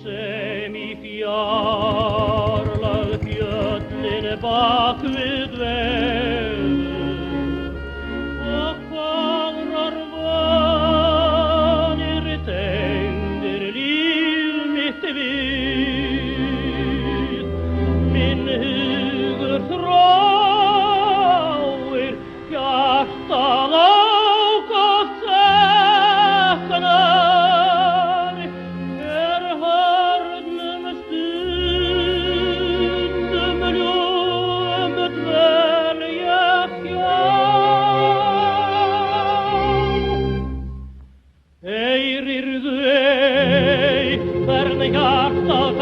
sem í fjarlægð fjöllin bak við dvelur og fagrar vonir tengdir líf mitt við. Minn hugur þráir hjartað ákaft saknar horfnum stundum ljúfum dvelja hjá. Heyrirðu ei hvernig hjartað